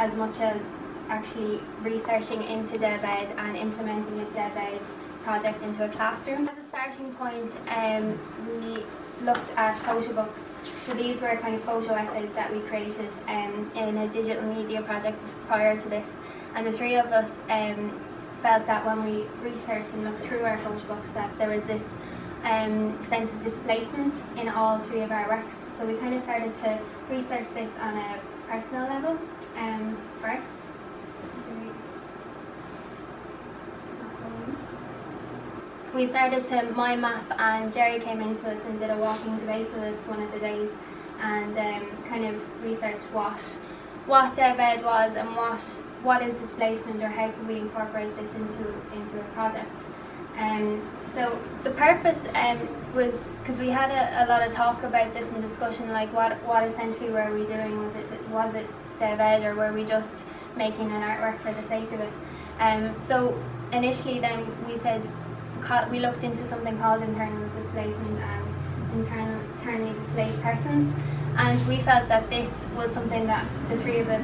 as much as actually researching into DevEd and implementing a DevEd project into a classroom. As a starting point, we looked at photo books. So these were kind of photo essays that we created in a digital media project prior to this. And the three of us felt that when we researched and looked through our photo books that there was this sense of displacement in all three of our works. So we kind of started to research this on a personal level first. We started to mind map, and Jerry came into us and did a walking debate with us one of the days, and kind of researched what DevEd was and what is displacement, or how can we incorporate this into a project. So the purpose was because we had a lot of talk about this and discussion, like what essentially were we doing? Was it DevEd, or were we just making an artwork for the sake of it? So initially then we said, we looked into something called internal displacement and internally displaced persons, and we felt that this was something that the three of us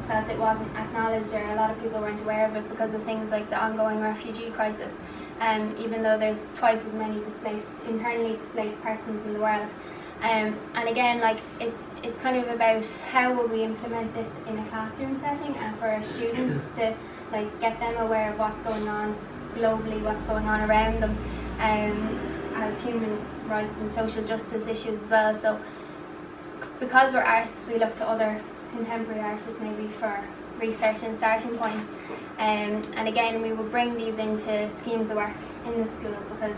felt it wasn't acknowledged, or a lot of people weren't aware of it because of things like the ongoing refugee crisis, even though there's twice as many internally displaced persons in the world. And again, like it's kind of about how will we implement this in a classroom setting, and for our students to like get them aware of what's going on globally, what's going on around them, as human rights and social justice issues as well. So because we're artists, we look to other contemporary artists maybe for research and starting points, and again we will bring these into schemes of work in the school, because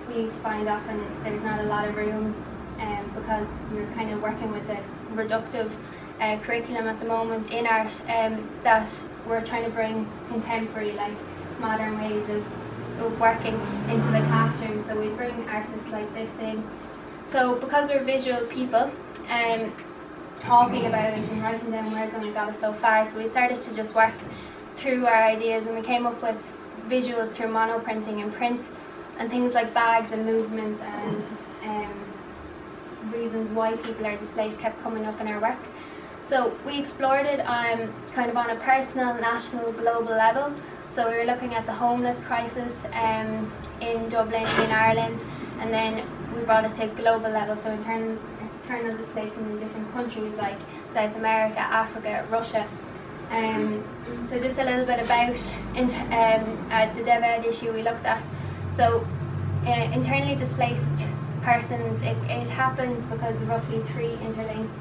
we find often there's not a lot of room, because we're kind of working with a reductive curriculum at the moment in art, that we're trying to bring contemporary, like modern ways of working into the classroom. So we bring artists like this in. So because we're visual people, talking about it and writing down words only got us so far, so we started to just work through our ideas, and we came up with visuals through monoprinting and print, and things like bags and movement and reasons why people are displaced kept coming up in our work. So we explored it kind of on a personal, national, global level. So we were looking at the homeless crisis in Dublin, in Ireland, and then we brought it to a global level, so internal displacement in different countries like South America, Africa, Russia. So just a little bit about the DevEd issue we looked at. So internally displaced persons, it happens because of roughly three interlinked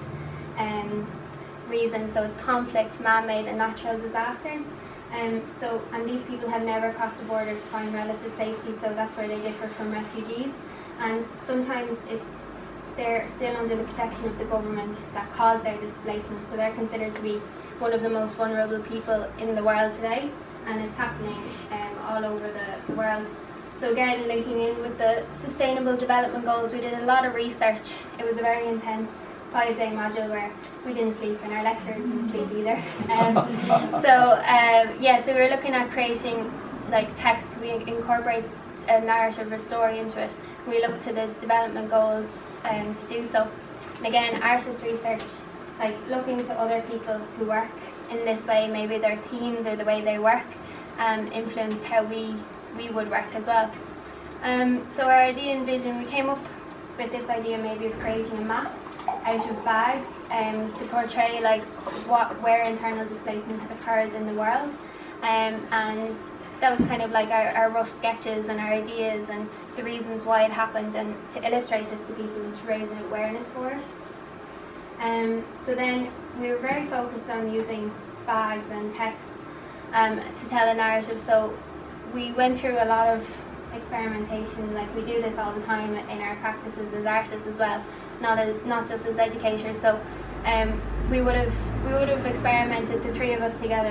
reasons. So it's conflict, man-made and natural disasters. And these people have never crossed the border to find relative safety, so that's where they differ from refugees. And sometimes they're still under the protection of the government that caused their displacement, so they're considered to be one of the most vulnerable people in the world today, and it's happening all over the world. So again, linking in with the Sustainable Development Goals, we did a lot of research. It was a very intense 5-day module where we didn't sleep and our lecturers didn't sleep either. So we were looking at creating like text. Could we incorporate a narrative or story into it? We looked to the development goals to do so. And again, artist research, like looking to other people who work in this way, maybe their themes or the way they work influenced how we would work as well. So our idea and vision, we came up with this idea maybe of creating a map out of bags to portray like where internal displacement occurs in the world, and that was kind of like our rough sketches and our ideas and the reasons why it happened, and to illustrate this to people and to raise an awareness for it. So then we were very focused on using bags and text to tell a narrative. So we went through a lot of experimentation, like we do this all the time in our practices as artists as well, not just as educators. So we would have experimented, the three of us together.